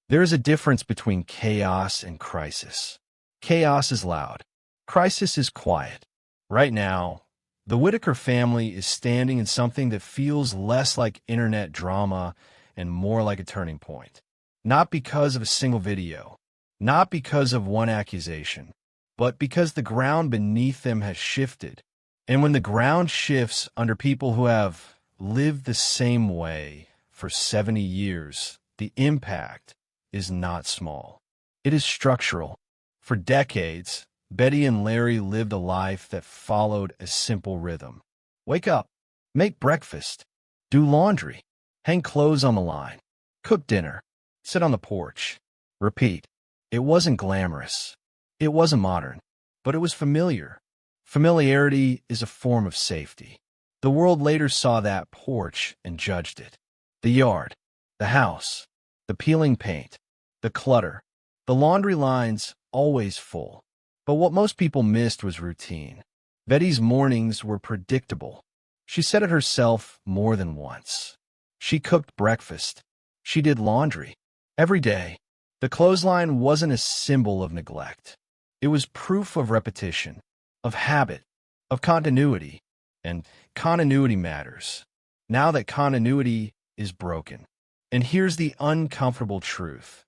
There is a difference between chaos and crisis. Chaos is loud. Crisis is quiet. Right now, the Whittaker family is standing in something that feels less like internet drama and more like a turning point. Not because of a single video, not because of one accusation, but because the ground beneath them has shifted. And when the ground shifts under people who have lived the same way for 70 years, the impact is not small. It is structural. For decades, Betty and Larry lived a life that followed a simple rhythm. Wake up, make breakfast, do laundry, hang clothes on the line, cook dinner, sit on the porch, repeat. It wasn't glamorous. It wasn't modern, but it was familiar. Familiarity is a form of safety. The world later saw that porch and judged it. The yard, the house, the peeling paint, the clutter, the laundry lines always full. But what most people missed was routine. Betty's mornings were predictable. She said it herself more than once. She cooked breakfast. She did laundry. Every day. The clothesline wasn't a symbol of neglect. It was proof of repetition, of habit, of continuity. And continuity matters. Now that continuity is broken. And here's the uncomfortable truth.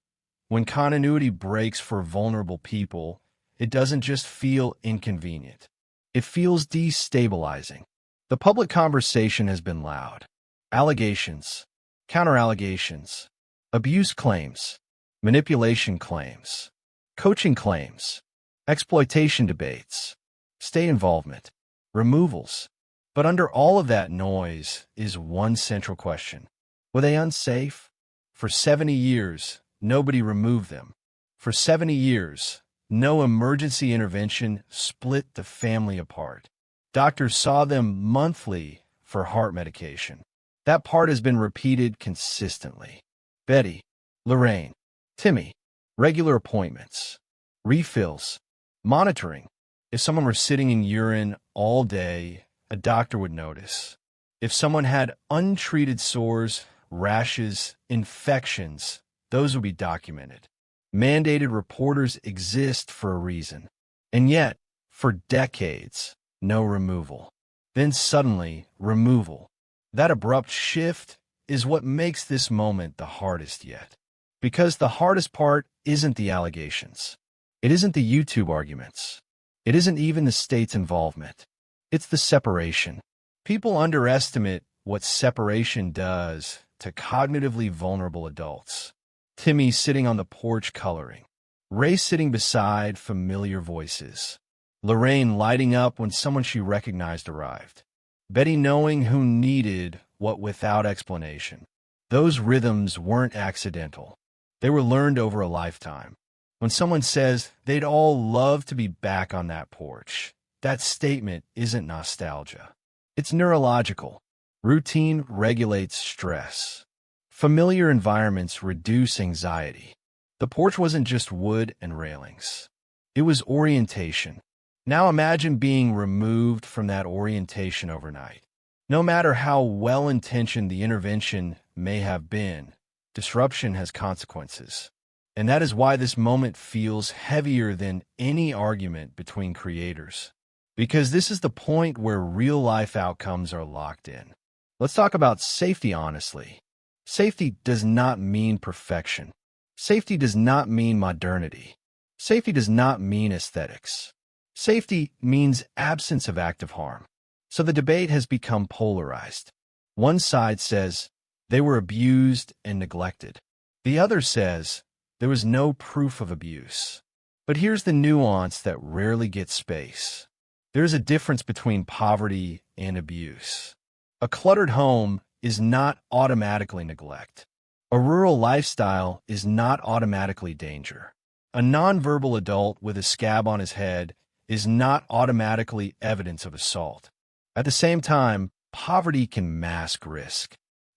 When continuity breaks for vulnerable people, it doesn't just feel inconvenient. It feels destabilizing. The public conversation has been loud. Allegations, counter-allegations, abuse claims, manipulation claims, coaching claims, exploitation debates, state involvement, removals. But under all of that noise is one central question. Were they unsafe? For 70 years, nobody removed them. For 70 years, no emergency intervention split the family apart. Doctors saw them monthly for heart medication. That part has been repeated consistently. Betty, Lorraine, Timmy, regular appointments, refills, monitoring. If someone were sitting in urine all day, a doctor would notice. If someone had untreated sores, rashes, infections, those would be documented. Mandated reporters exist for a reason. And yet, for decades, no removal. Then suddenly, removal. That abrupt shift is what makes this moment the hardest yet. Because the hardest part isn't the allegations. It isn't the YouTube arguments. It isn't even the state's involvement. It's the separation. People underestimate what separation does to cognitively vulnerable adults. Timmy sitting on the porch coloring. Ray sitting beside familiar voices. Lorraine lighting up when someone she recognized arrived. Betty knowing who needed what without explanation. Those rhythms weren't accidental. They were learned over a lifetime. When someone says they'd all love to be back on that porch, that statement isn't nostalgia. It's neurological. Routine regulates stress. Familiar environments reduce anxiety. The porch wasn't just wood and railings. It was orientation. Now imagine being removed from that orientation overnight. No matter how well-intentioned the intervention may have been, disruption has consequences. And that is why this moment feels heavier than any argument between creators. Because this is the point where real-life outcomes are locked in. Let's talk about safety honestly. Safety does not mean perfection. Safety does not mean modernity. Safety does not mean aesthetics. Safety means absence of active harm. So the debate has become polarized. One side says they were abused and neglected. The other says there was no proof of abuse. But here's the nuance that rarely gets space. There's a difference between poverty and abuse. A cluttered home is not automatically neglect. A rural lifestyle is not automatically danger. A nonverbal adult with a scab on his head is not automatically evidence of assault. At the same time, poverty can mask risk.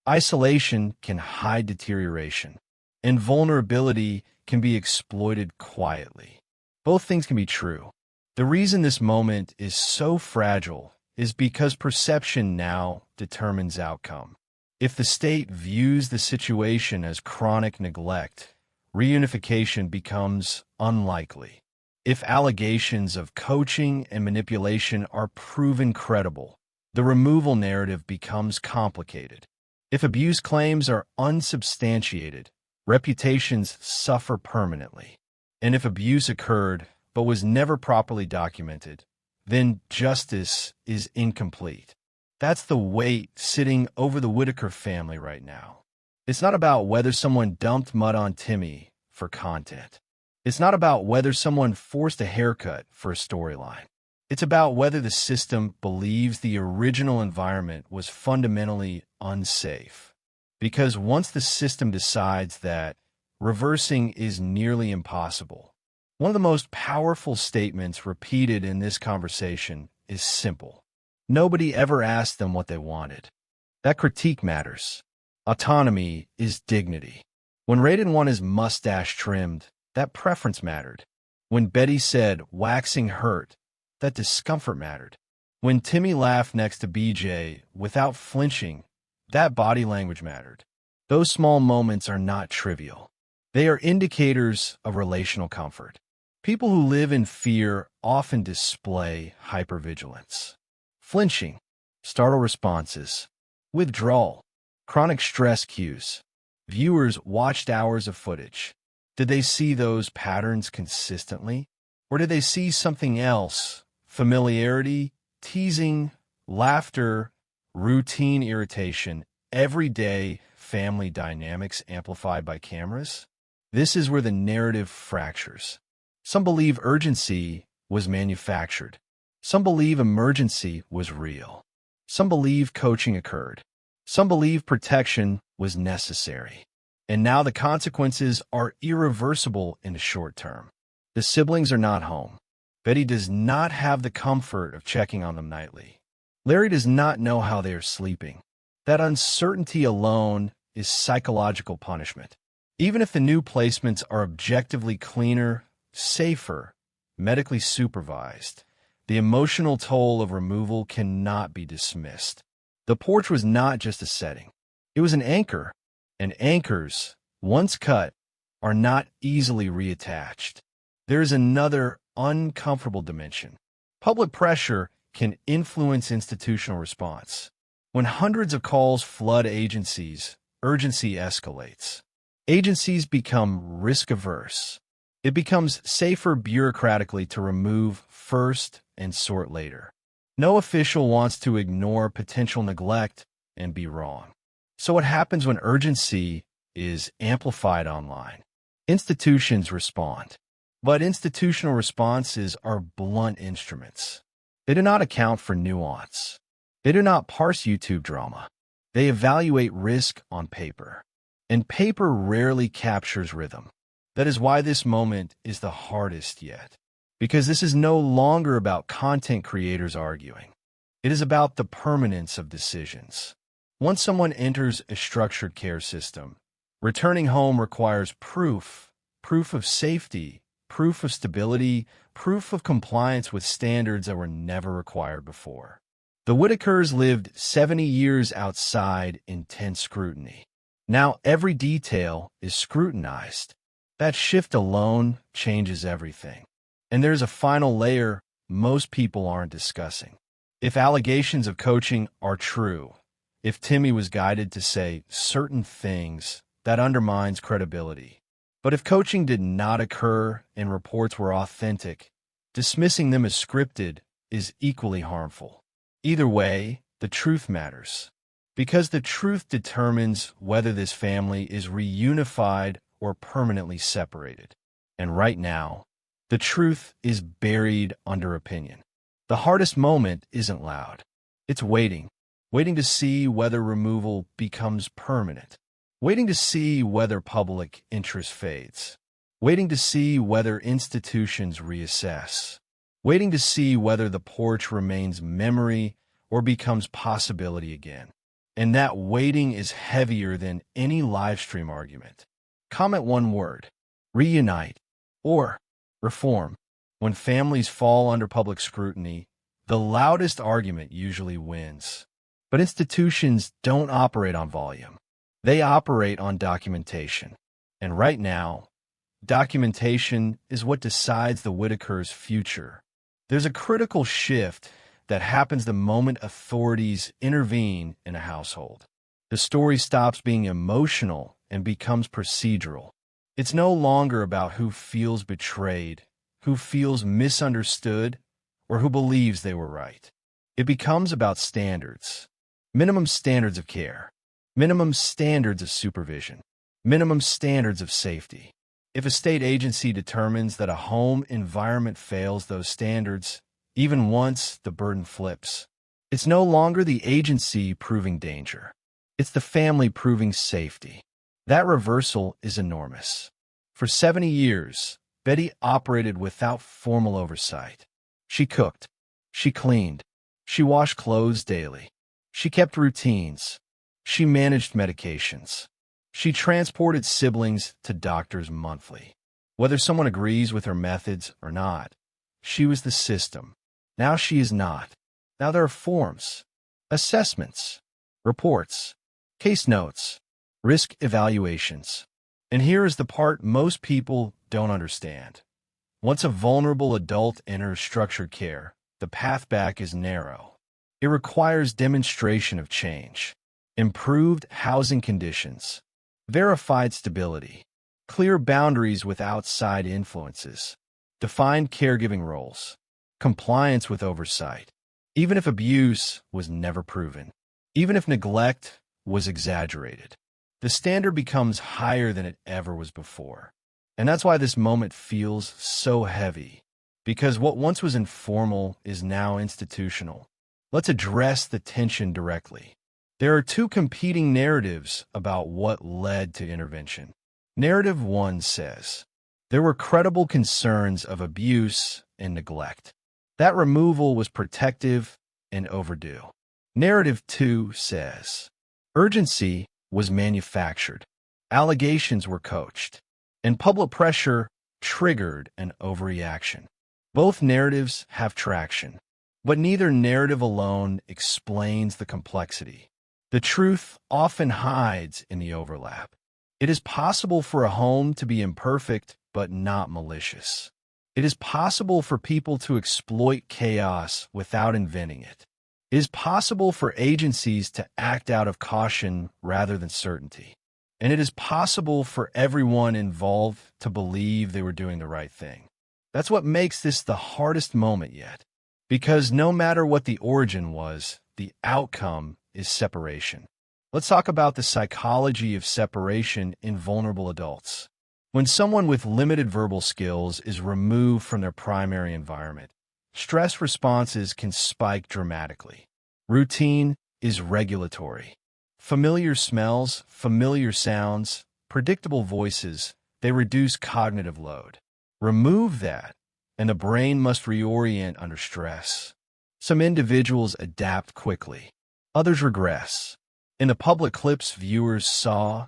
Isolation can hide deterioration. And vulnerability can be exploited quietly. Both things can be true. The reason this moment is so fragile is because perception now determines outcome. If the state views the situation as chronic neglect, reunification becomes unlikely. If allegations of coaching and manipulation are proven credible, the removal narrative becomes complicated. If abuse claims are unsubstantiated, reputations suffer permanently. And if abuse occurred but was never properly documented, then justice is incomplete. That's the weight sitting over the Whittaker family right now. It's not about whether someone dumped mud on Timmy for content. It's not about whether someone forced a haircut for a storyline. It's about whether the system believes the original environment was fundamentally unsafe. Because once the system decides that, reversing is nearly impossible. One of the most powerful statements repeated in this conversation is simple. Nobody ever asked them what they wanted. That critique matters. Autonomy is dignity. When Raiden won his mustache trimmed, that preference mattered. When Betty said waxing hurt, that discomfort mattered. When Timmy laughed next to BJ without flinching, that body language mattered. Those small moments are not trivial. They are indicators of relational comfort. People who live in fear often display hypervigilance. Flinching, startle responses, withdrawal, chronic stress cues. Viewers watched hours of footage. Did they see those patterns consistently? Or did they see something else? Familiarity, teasing, laughter, routine irritation, everyday family dynamics amplified by cameras? This is where the narrative fractures. Some believe urgency was manufactured. Some believe emergency was real. Some believe coaching occurred. Some believe protection was necessary. And now the consequences are irreversible in the short term. The siblings are not home. Betty does not have the comfort of checking on them nightly. Larry does not know how they are sleeping. That uncertainty alone is psychological punishment. Even if the new placements are objectively cleaner, safer, medically supervised, the emotional toll of removal cannot be dismissed. The porch was not just a setting. It was an anchor, and anchors, once cut, are not easily reattached. There is another uncomfortable dimension. Public pressure can influence institutional response. When hundreds of calls flood agencies, urgency escalates. Agencies become risk-averse. It becomes safer bureaucratically to remove first and sort later. No official wants to ignore potential neglect and be wrong. So what happens when urgency is amplified online? Institutions respond. But institutional responses are blunt instruments. They do not account for nuance. They do not parse YouTube drama. They evaluate risk on paper. And paper rarely captures rhythm. That is why this moment is the hardest yet. Because this is no longer about content creators arguing. It is about the permanence of decisions. Once someone enters a structured care system, returning home requires proof of safety, proof of stability, proof of compliance with standards that were never required before. The Whittakers lived 70 years outside intense scrutiny. Now every detail is scrutinized. That shift alone changes everything. And there's a final layer most people aren't discussing. If allegations of coaching are true, if Timmy was guided to say certain things, that undermines credibility. But if coaching did not occur and reports were authentic, dismissing them as scripted is equally harmful. Either way, the truth matters. Because the truth determines whether this family is reunified or permanently separated. And right now, the truth is buried under opinion. The hardest moment isn't loud. It's waiting. Waiting to see whether removal becomes permanent. Waiting to see whether public interest fades. Waiting to see whether institutions reassess. Waiting to see whether the porch remains memory or becomes possibility again. And that waiting is heavier than any live stream argument. Comment one word: reunite or reform. When families fall under public scrutiny, the loudest argument usually wins. But institutions don't operate on volume. They operate on documentation. And right now, Documentation is what decides the Whittakers' future. There's a critical shift that happens the moment authorities intervene in a household. The story stops being emotional and becomes procedural. It's no longer about who feels betrayed, who feels misunderstood, or who believes they were right. It becomes about standards. Minimum standards of care, minimum standards of supervision, minimum standards of safety. If a state agency determines that a home environment fails those standards, even once, the burden flips. It's no longer the agency proving danger. It's the family proving safety. That reversal is enormous. For 70 years, Betty operated without formal oversight. She cooked. She cleaned. She washed clothes daily. She kept routines. She managed medications. She transported siblings to doctors monthly. Whether someone agrees with her methods or not, she was the system. Now she is not. Now there are forms, assessments, reports, case notes, risk evaluations. And here is the part most people don't understand. Once a vulnerable adult enters structured care, the path back is narrow. It requires demonstration of change, improved housing conditions, verified stability, clear boundaries with outside influences, defined caregiving roles, compliance with oversight, even if abuse was never proven, even if neglect was exaggerated. The standard becomes higher than it ever was before. And that's why this moment feels so heavy, because what once was informal is now institutional. Let's address the tension directly. There are two competing narratives about what led to intervention. Narrative 1 says, there were credible concerns of abuse and neglect. That removal was protective and overdue. Narrative 2 says, urgency was manufactured, allegations were coached, and public pressure triggered an overreaction. Both narratives have traction, but neither narrative alone explains the complexity. The truth often hides in the overlap. It is possible for a home to be imperfect but not malicious. It is possible for people to exploit chaos without inventing it. It is possible for agencies to act out of caution rather than certainty. And it is possible for everyone involved to believe they were doing the right thing. That's what makes this the hardest moment yet. Because no matter what the origin was, the outcome is separation. Let's talk about the psychology of separation in vulnerable adults. When someone with limited verbal skills is removed from their primary environment, stress responses can spike dramatically. Routine is regulatory. Familiar smells, familiar sounds, predictable voices, they reduce cognitive load. Remove that, and the brain must reorient under stress. Some individuals adapt quickly. Others regress. In the public clips viewers saw,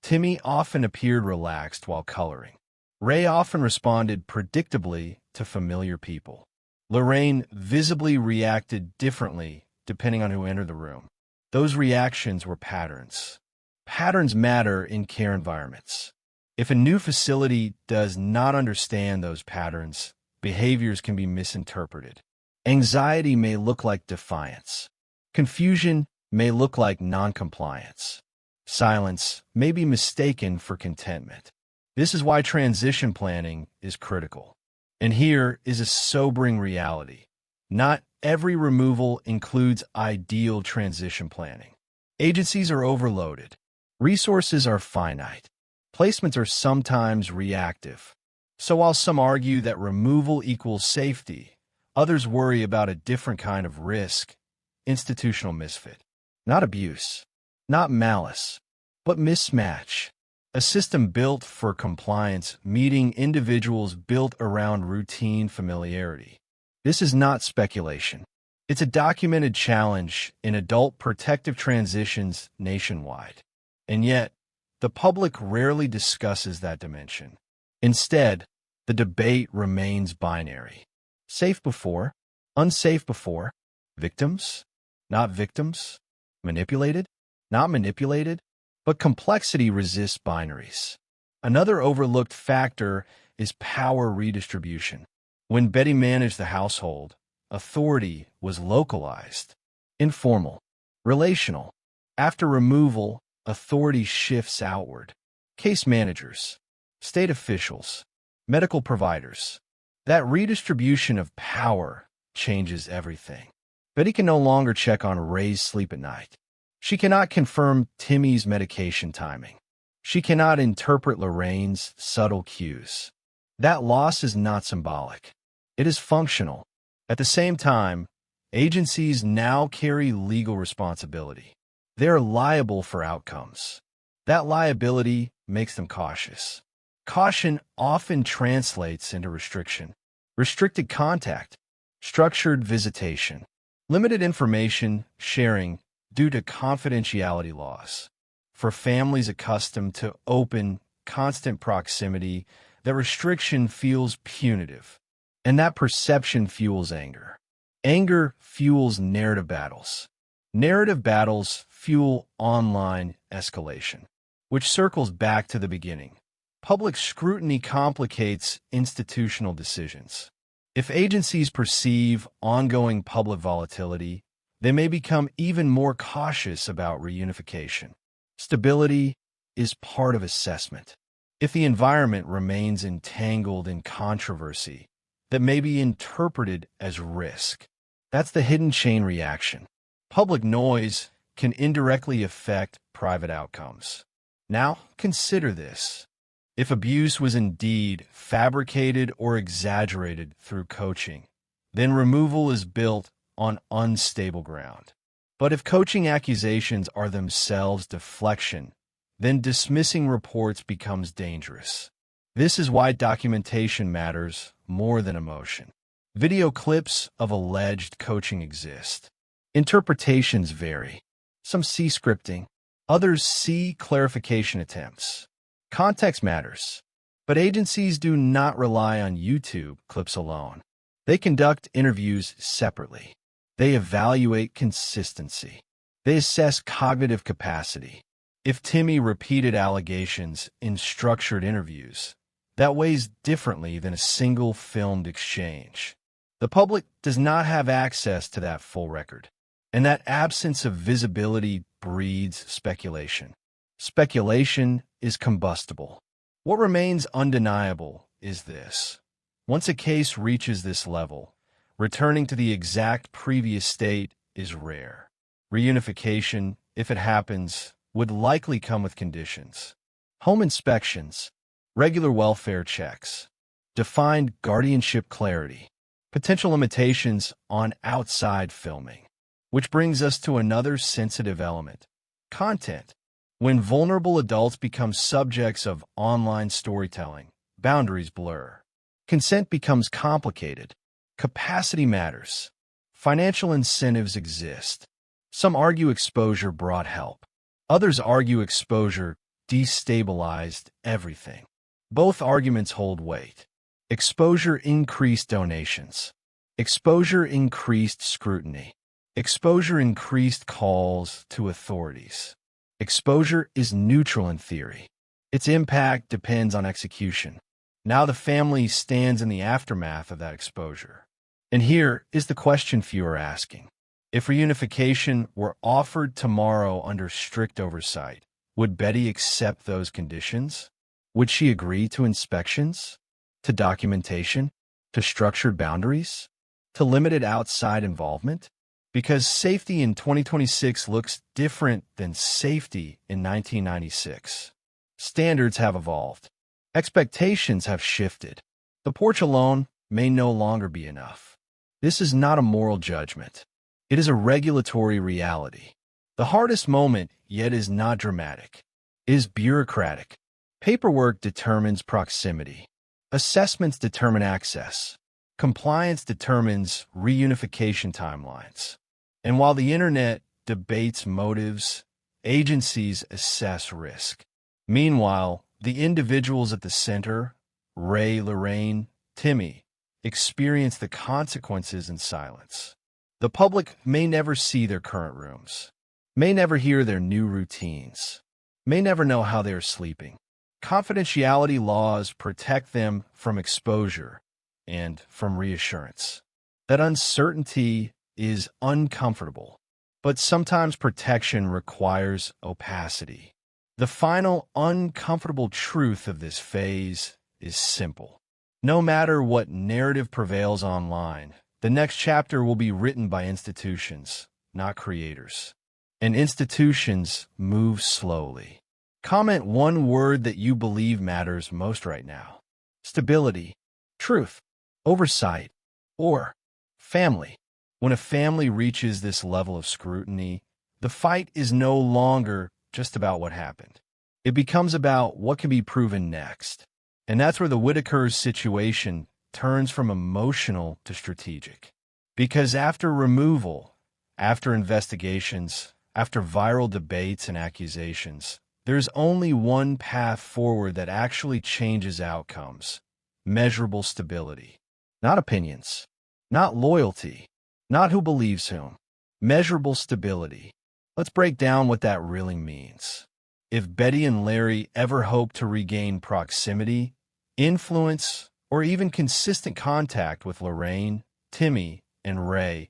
Timmy often appeared relaxed while coloring. Ray often responded predictably to familiar people. Lorraine visibly reacted differently depending on who entered the room. Those reactions were patterns. Patterns matter in care environments. If a new facility does not understand those patterns, behaviors can be misinterpreted. Anxiety may look like defiance. Confusion may look like noncompliance. Silence may be mistaken for contentment. This is why transition planning is critical. And here is a sobering reality. Not every removal includes ideal transition planning. Agencies are overloaded. Resources are finite. Placements are sometimes reactive. So while some argue that removal equals safety, others worry about a different kind of risk, institutional misfit. Not abuse, not malice, but mismatch. A system built for compliance meeting individuals built around routine familiarity. This is not speculation. It's a documented challenge in adult protective transitions nationwide. And yet, the public rarely discusses that dimension. Instead, the debate remains binary. Safe before, unsafe before, victims, not victims, manipulated, not manipulated, but complexity resists binaries. Another overlooked factor is power redistribution. When Betty managed the household, authority was localized, informal, relational. After removal, authority shifts outward. Case managers, state officials, medical providers. That redistribution of power changes everything. Betty can no longer check on Ray's sleep at night. She cannot confirm Timmy's medication timing. She cannot interpret Lorraine's subtle cues. That loss is not symbolic. It is functional. At the same time, agencies now carry legal responsibility. They are liable for outcomes. That liability makes them cautious. Caution often translates into restriction. Restricted contact, structured visitation, limited information sharing due to confidentiality laws. For families accustomed to open, constant proximity, that restriction feels punitive, and that perception fuels anger. Anger fuels narrative battles. Narrative battles fuel online escalation, which circles back to the beginning. Public scrutiny complicates institutional decisions. If agencies perceive ongoing public volatility, they may become even more cautious about reunification. Stability is part of assessment. If the environment remains entangled in controversy that may be interpreted as risk, that's the hidden chain reaction. Public noise can indirectly affect private outcomes. Now, consider this. If abuse was indeed fabricated or exaggerated through coaching, then removal is built on unstable ground. But if coaching accusations are themselves deflection, then dismissing reports becomes dangerous. This is why documentation matters more than emotion. Video clips of alleged coaching exist. Interpretations vary. Some see scripting, others see clarification attempts. Context matters, but agencies do not rely on YouTube clips alone. They conduct interviews separately. They evaluate consistency. They assess cognitive capacity. If Timmy repeated allegations in structured interviews, that weighs differently than a single filmed exchange. The public does not have access to that full record, and that absence of visibility breeds speculation. Speculation is combustible. What remains undeniable is this. Once a case reaches this level, returning to the exact previous state is rare. Reunification, if it happens, would likely come with conditions. Home inspections, regular welfare checks, defined guardianship clarity, potential limitations on outside filming. Which brings us to another sensitive element, content. When vulnerable adults become subjects of online storytelling, boundaries blur. Consent becomes complicated. Capacity matters. Financial incentives exist. Some argue exposure brought help. Others argue exposure destabilized everything. Both arguments hold weight. Exposure increased donations. Exposure increased scrutiny. Exposure increased calls to authorities. Exposure is neutral in theory. Its impact depends on execution. Now the family stands in the aftermath of that exposure. And here is the question few are asking. If reunification were offered tomorrow under strict oversight, would Betty accept those conditions? Would she agree to inspections, to documentation, to structured boundaries, to limited outside involvement? Because safety in 2026 looks different than safety in 1996. Standards have evolved. Expectations have shifted. The porch alone may no longer be enough. This is not a moral judgment. It is a regulatory reality. The hardest moment, yet is not dramatic, is bureaucratic. Paperwork determines proximity. Assessments determine access. Compliance determines reunification timelines. And while the internet debates motives, agencies assess risk. Meanwhile, the individuals at the center, Ray, Lorraine, Timmy, experience the consequences in silence. The public may never see their current rooms, may never hear their new routines, may never know how they are sleeping. Confidentiality laws protect them from exposure and from reassurance. That uncertainty is uncomfortable, but sometimes protection requires opacity. The final uncomfortable truth of this phase is simple. No matter what narrative prevails online, the next chapter will be written by institutions, not creators. And institutions move slowly. Comment one word that you believe matters most right now. Stability, truth, oversight, or family. When a family reaches this level of scrutiny, the fight is no longer just about what happened. It becomes about what can be proven next. And that's where the Whittakers situation turns from emotional to strategic. Because after removal, after investigations, after viral debates and accusations, there's only one path forward that actually changes outcomes: measurable stability. Not opinions, not loyalty, not who believes whom. Measurable stability. Let's break down what that really means. If Betty and Larry ever hope to regain proximity, influence, or even consistent contact with Lorraine, Timmy, and Ray,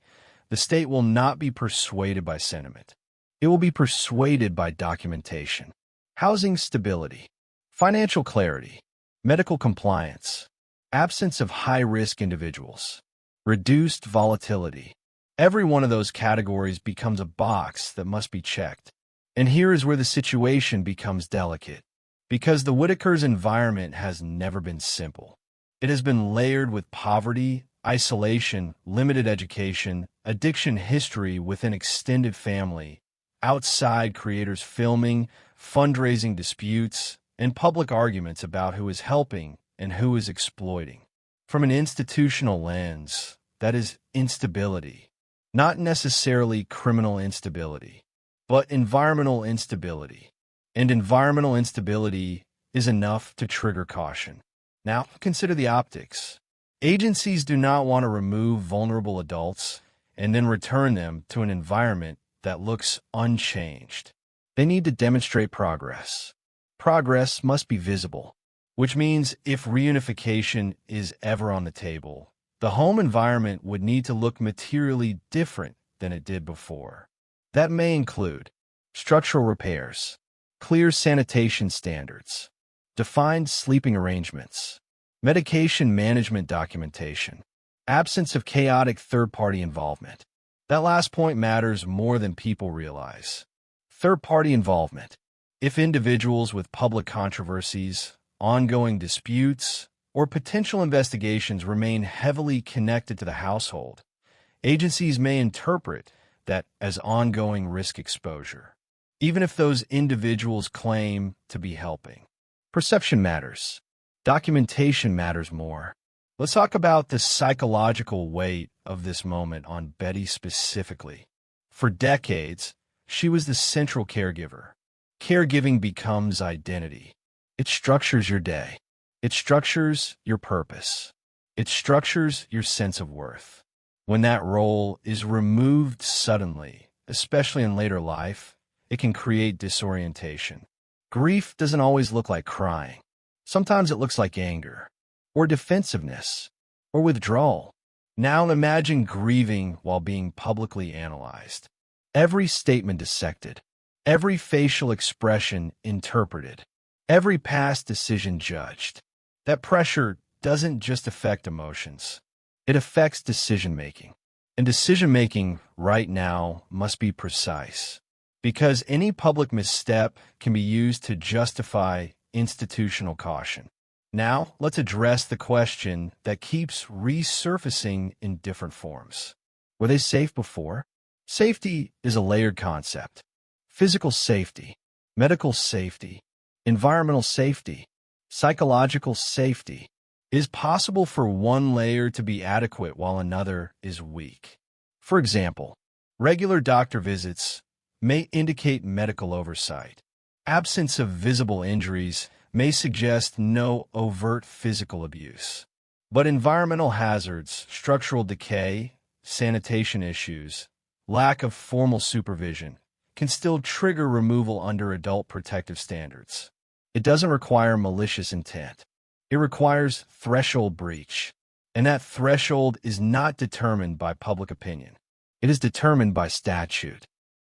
the state will not be persuaded by sentiment. It will be persuaded by documentation. Housing stability, financial clarity, medical compliance, absence of high-risk individuals, reduced volatility. Every one of those categories becomes a box that must be checked. And here is where the situation becomes delicate, because the Whittakers' environment has never been simple. It has been layered with poverty, isolation, limited education, addiction history within extended family, outside creators filming, fundraising disputes, and public arguments about who is helping and who is exploiting. From an institutional lens, that is instability, not necessarily criminal instability, but environmental instability. And environmental instability is enough to trigger caution. Now, consider the optics. Agencies do not want to remove vulnerable adults and then return them to an environment that looks unchanged. They need to demonstrate progress. Progress must be visible, which means if reunification is ever on the table, the home environment would need to look materially different than it did before. That may include structural repairs, clear sanitation standards, defined sleeping arrangements, medication management documentation, absence of chaotic third-party involvement. That last point matters more than people realize. Third-party involvement. If individuals with public controversies, ongoing disputes, or potential investigations remain heavily connected to the household, agencies may interpret that as ongoing risk exposure, even if those individuals claim to be helping. Perception matters. Documentation matters more. Let's talk about the psychological weight of this moment on Betty specifically. For decades, she was the central caregiver. Caregiving becomes identity. It structures your day. It structures your purpose. It structures your sense of worth. When that role is removed suddenly, especially in later life, it can create disorientation. Grief doesn't always look like crying. Sometimes it looks like anger, or defensiveness, or withdrawal. Now imagine grieving while being publicly analyzed. Every statement dissected, every facial expression interpreted, every past decision judged. That pressure doesn't just affect emotions. It affects decision-making. And decision-making right now must be precise, because any public misstep can be used to justify institutional caution. Now, let's address the question that keeps resurfacing in different forms. Were they safe before? Safety is a layered concept. Physical safety, medical safety, environmental safety, psychological safety. It is possible for one layer to be adequate while another is weak. For example, regular doctor visits may indicate medical oversight. Absence of visible injuries may suggest no overt physical abuse. But environmental hazards, structural decay, sanitation issues, lack of formal supervision can still trigger removal under adult protective standards. It doesn't require malicious intent. It requires threshold breach. And that threshold is not determined by public opinion. It is determined by statute.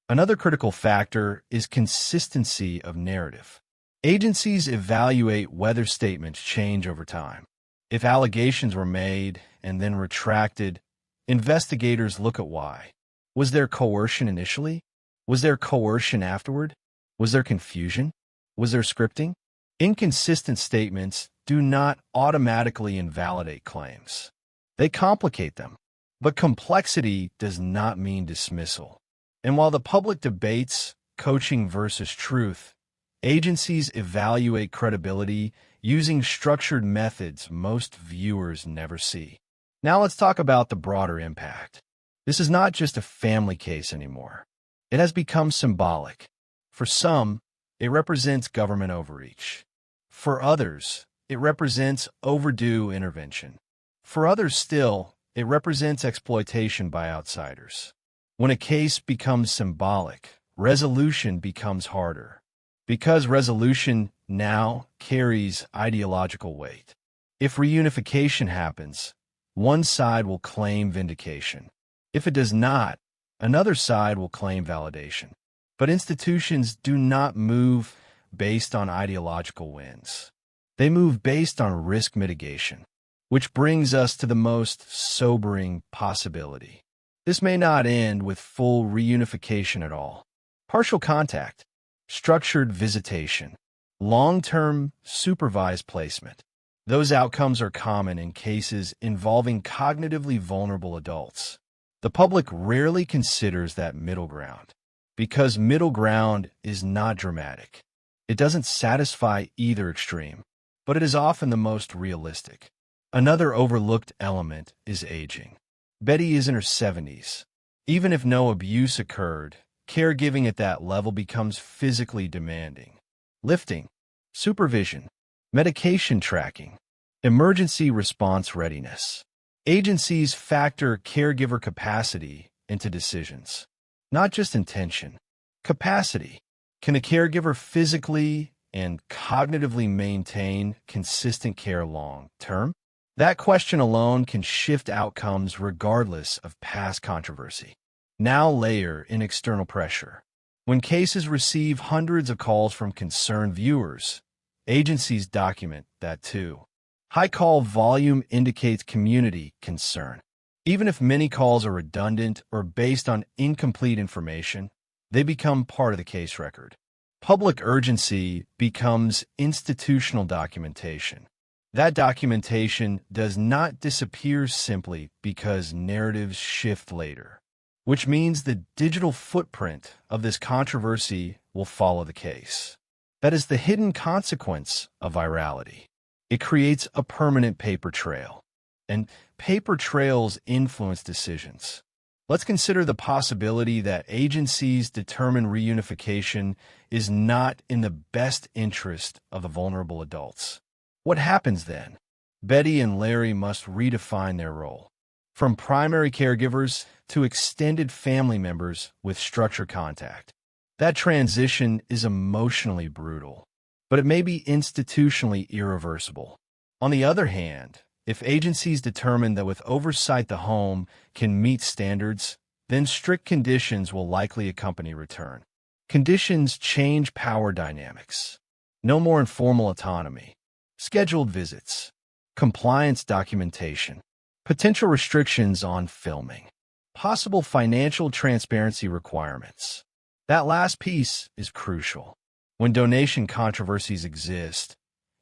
Another critical factor is consistency of narrative. Agencies evaluate whether statements change over time. If allegations were made and then retracted, investigators look at why. Was there coercion initially? Was there coercion afterward? Was there confusion? Was there scripting? Inconsistent statements do not automatically invalidate claims. They complicate them. But complexity does not mean dismissal. And while the public debates coaching versus truth, agencies evaluate credibility using structured methods most viewers never see. Now let's talk about the broader impact. This is not just a family case anymore. It has become symbolic. For some, it represents government overreach. For others, it represents overdue intervention. For others still, it represents exploitation by outsiders. When a case becomes symbolic, resolution becomes harder, because resolution now carries ideological weight. If reunification happens, one side will claim vindication. If it does not, another side will claim validation. But institutions do not move based on ideological wins. They move based on risk mitigation, which brings us to the most sobering possibility. This may not end with full reunification at all. Partial contact, structured visitation, long-term supervised placement. Those outcomes are common in cases involving cognitively vulnerable adults. The public rarely considers that middle ground, because middle ground is not dramatic. It doesn't satisfy either extreme, but it is often the most realistic. Another overlooked element is aging. Betty is in her 70s. Even if no abuse occurred, caregiving at that level becomes physically demanding. Lifting, supervision, medication tracking, emergency response readiness. Agencies factor caregiver capacity into decisions, not just intention. Capacity. Can a caregiver physically and cognitively maintain consistent care long-term? That question alone can shift outcomes regardless of past controversy. Now layer in external pressure. When cases receive hundreds of calls from concerned viewers, agencies document that too. High call volume indicates community concern. Even if many calls are redundant or based on incomplete information, they become part of the case record. Public urgency becomes institutional documentation. That documentation does not disappear simply because narratives shift later, which means the digital footprint of this controversy will follow the case. That is the hidden consequence of virality. It creates a permanent paper trail, and paper trails influence decisions. Let's consider the possibility that agencies determine reunification is not in the best interest of the vulnerable adults. What happens then? Betty and Larry must redefine their role. From primary caregivers to extended family members with structured contact. That transition is emotionally brutal, but it may be institutionally irreversible. On the other hand, if agencies determine that with oversight the home can meet standards, then strict conditions will likely accompany return. Conditions change power dynamics. No more informal autonomy. Scheduled visits. Compliance documentation. Potential restrictions on filming. Possible financial transparency requirements. That last piece is crucial. When donation controversies exist,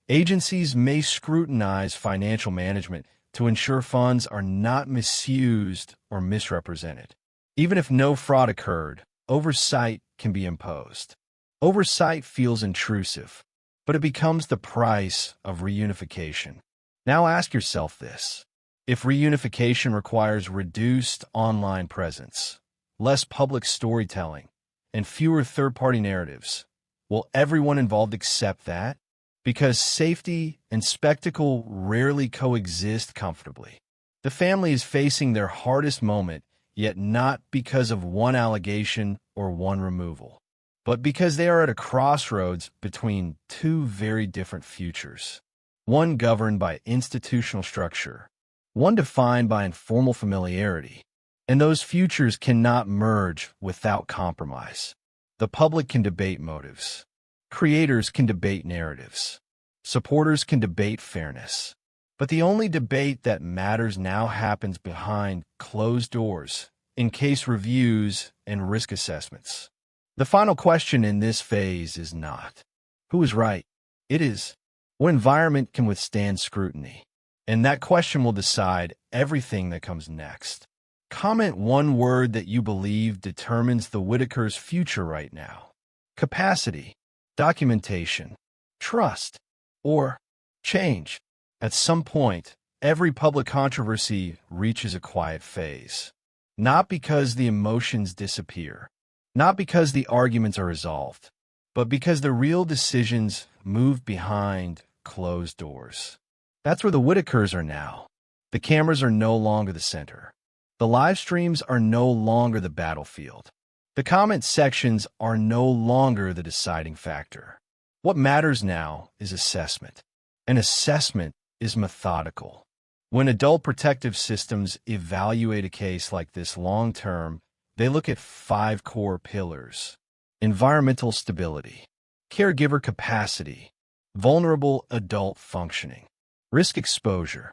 agencies may scrutinize financial management to ensure funds are not misused or misrepresented. Even if no fraud occurred, oversight can be imposed. Oversight feels intrusive, but it becomes the price of reunification. Now ask yourself this. If reunification requires reduced online presence, less public storytelling, and fewer third-party narratives, will everyone involved accept that? Because safety and spectacle rarely coexist comfortably. The family is facing their hardest moment, yet not because of one allegation or one removal, but because they are at a crossroads between two very different futures. One governed by institutional structure, one defined by informal familiarity. And those futures cannot merge without compromise. The public can debate motives. Creators can debate narratives. Supporters can debate fairness. But the only debate that matters now happens behind closed doors, in case reviews and risk assessments. The final question in this phase is not, who is right? It is, what environment can withstand scrutiny? And that question will decide everything that comes next. Comment one word that you believe determines the Whittakers' future right now. Capacity, documentation, trust, or change. At some point, every public controversy reaches a quiet phase. Not because the emotions disappear, not because the arguments are resolved, but because the real decisions move behind closed doors. That's where the Whittakers are now. The cameras are no longer the center. The live streams are no longer the battlefield. The comment sections are no longer the deciding factor. What matters now is assessment. And assessment is methodical. When adult protective systems evaluate a case like this long-term, they look at 5 core pillars: environmental stability, caregiver capacity, vulnerable adult functioning, risk exposure,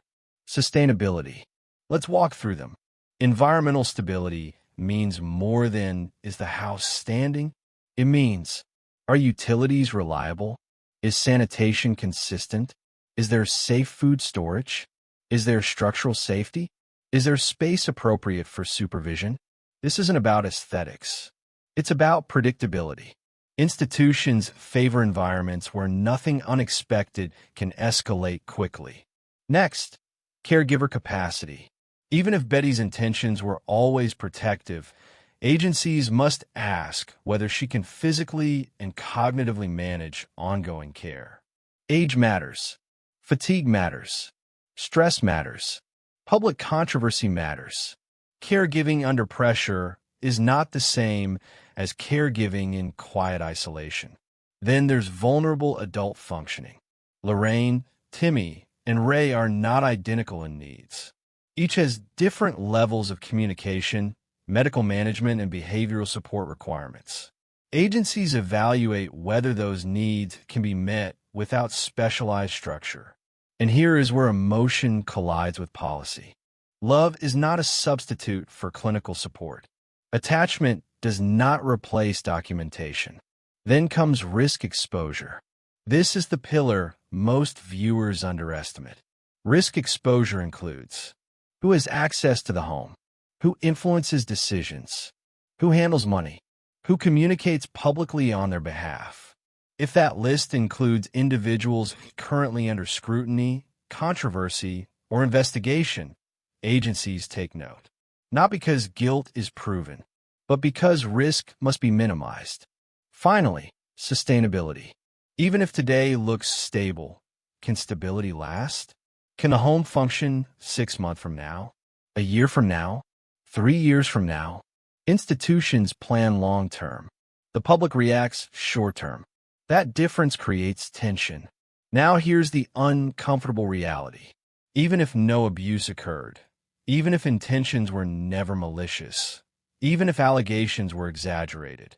sustainability. Let's walk through them. Environmental stability means more than, is the house standing? It means, are utilities reliable? Is sanitation consistent? Is there safe food storage? Is there structural safety? Is there space appropriate for supervision? This isn't about aesthetics. It's about predictability. Institutions favor environments where nothing unexpected can escalate quickly. Next, caregiver capacity. Even if Betty's intentions were always protective, agencies must ask whether she can physically and cognitively manage ongoing care. Age matters. Fatigue matters. Stress matters. Public controversy matters. Caregiving under pressure is not the same as caregiving in quiet isolation. Then there's vulnerable adult functioning. Lorraine, Timmy, and Ray are not identical in needs. Each has different levels of communication, medical management, and behavioral support requirements. Agencies evaluate whether those needs can be met without specialized structure. And here is where emotion collides with policy. Love is not a substitute for clinical support. Attachment does not replace documentation. Then comes risk exposure. This is the pillar most viewers underestimate. Risk exposure includes who has access to the home, who influences decisions, who handles money, who communicates publicly on their behalf. If that list includes individuals currently under scrutiny, controversy, or investigation, agencies take note. Not because guilt is proven, but because risk must be minimized. Finally, sustainability. Even if today looks stable, can stability last? Can the home function 6 months from now, a year from now, 3 years from now? Institutions plan long-term. The public reacts short-term. That difference creates tension. Now here's the uncomfortable reality. Even if no abuse occurred, even if intentions were never malicious, even if allegations were exaggerated,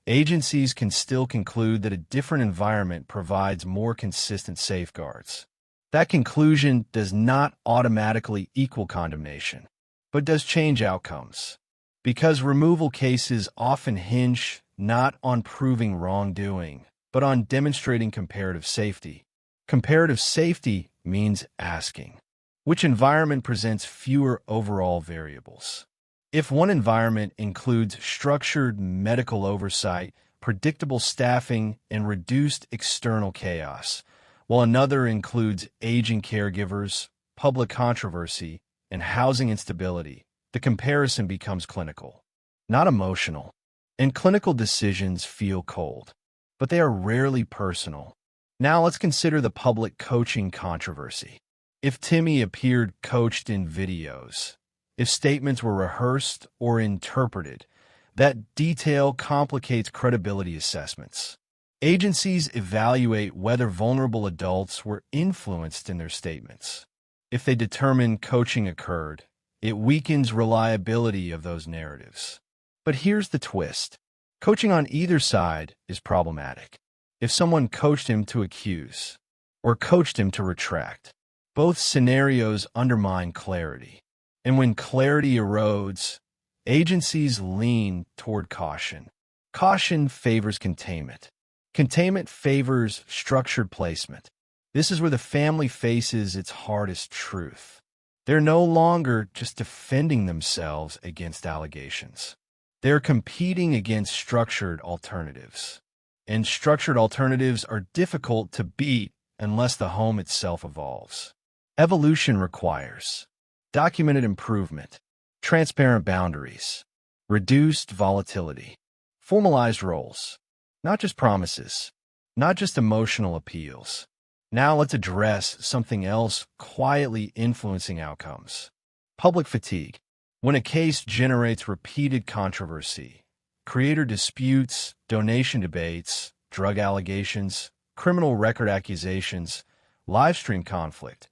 agencies can still conclude that a different environment provides more consistent safeguards. That conclusion does not automatically equal condemnation, but does change outcomes. Because removal cases often hinge not on proving wrongdoing, but on demonstrating comparative safety. Comparative safety means asking, which environment presents fewer overall variables? If one environment includes structured medical oversight, predictable staffing, and reduced external chaos, while another includes aging caregivers, public controversy, and housing instability, the comparison becomes clinical, not emotional. And clinical decisions feel cold, but they are rarely personal. Now let's consider the public coaching controversy. If Timmy appeared coached in videos, if statements were rehearsed or interpreted, That detail complicates credibility assessments. Agencies evaluate whether vulnerable adults were influenced in their statements. If they determine coaching occurred, it weakens reliability of those narratives. But here's the twist. Coaching on either side is problematic. If someone coached him to accuse or coached him to retract, both scenarios undermine clarity. And when clarity erodes, agencies lean toward caution. Caution favors containment. Containment favors structured placement. This is where the family faces its hardest truth. They're no longer just defending themselves against allegations. They're competing against structured alternatives. And structured alternatives are difficult to beat unless the home itself evolves. Evolution requires documented improvement, transparent boundaries, reduced volatility, formalized roles, not just promises, not just emotional appeals. Now let's address something else quietly influencing outcomes. Public fatigue. When a case generates repeated controversy, creator disputes, donation debates, drug allegations, criminal record accusations, live stream conflict,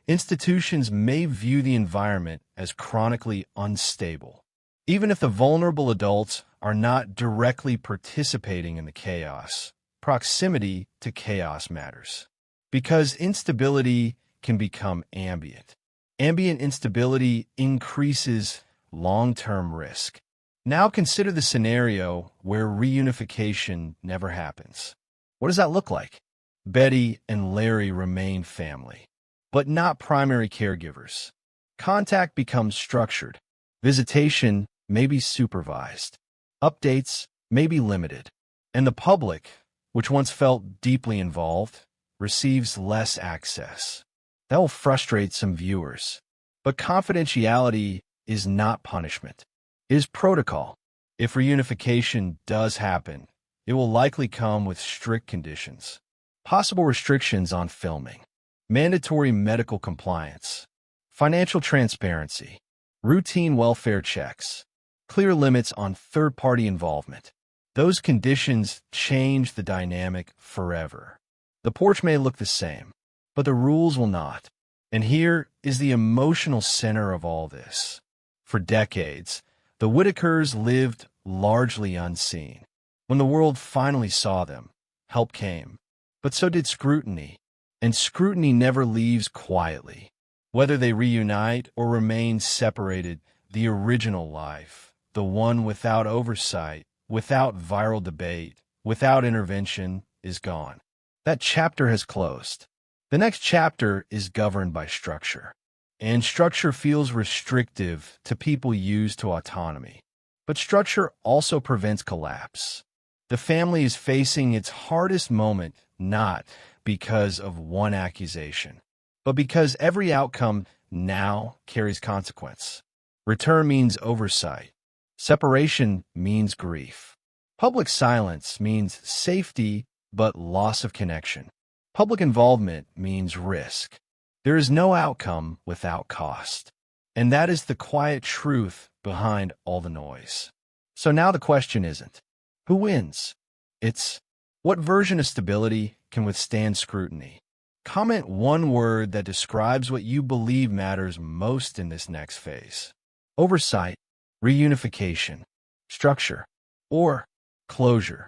institutions may view the environment as chronically unstable. Even if the vulnerable adults are not directly participating in the chaos, proximity to chaos matters. Because instability can become ambient. Ambient instability increases long-term risk. Now consider the scenario where reunification never happens. What does that look like? Betty and Larry remain family, but not primary caregivers. Contact becomes structured. Visitation may be supervised. Updates may be limited. And the public, which once felt deeply involved, receives less access. That will frustrate some viewers. But confidentiality is not punishment. It is protocol. If reunification does happen, it will likely come with strict conditions. Possible restrictions on filming, mandatory medical compliance, financial transparency, routine welfare checks, clear limits on third-party involvement. Those conditions change the dynamic forever. The porch may look the same, but the rules will not. And here is the emotional center of all this. For decades, the Whittakers lived largely unseen. When the world finally saw them, help came. But so did scrutiny, and scrutiny never leaves quietly. Whether they reunite or remain separated, the original life, the one without oversight, without viral debate, without intervention, is gone. That chapter has closed. The next chapter is governed by structure. And structure feels restrictive to people used to autonomy. But structure also prevents collapse. The family is facing its hardest moment not because of one accusation, but because every outcome now carries consequence. Return means oversight. Separation means grief. Public silence means safety but loss of connection. Public involvement means risk. There is no outcome without cost. And that is the quiet truth behind all the noise. So now the question isn't, who wins? It's, what version of stability can withstand scrutiny? Comment one word that describes what you believe matters most in this next phase. Oversight, reunification, structure, or closure.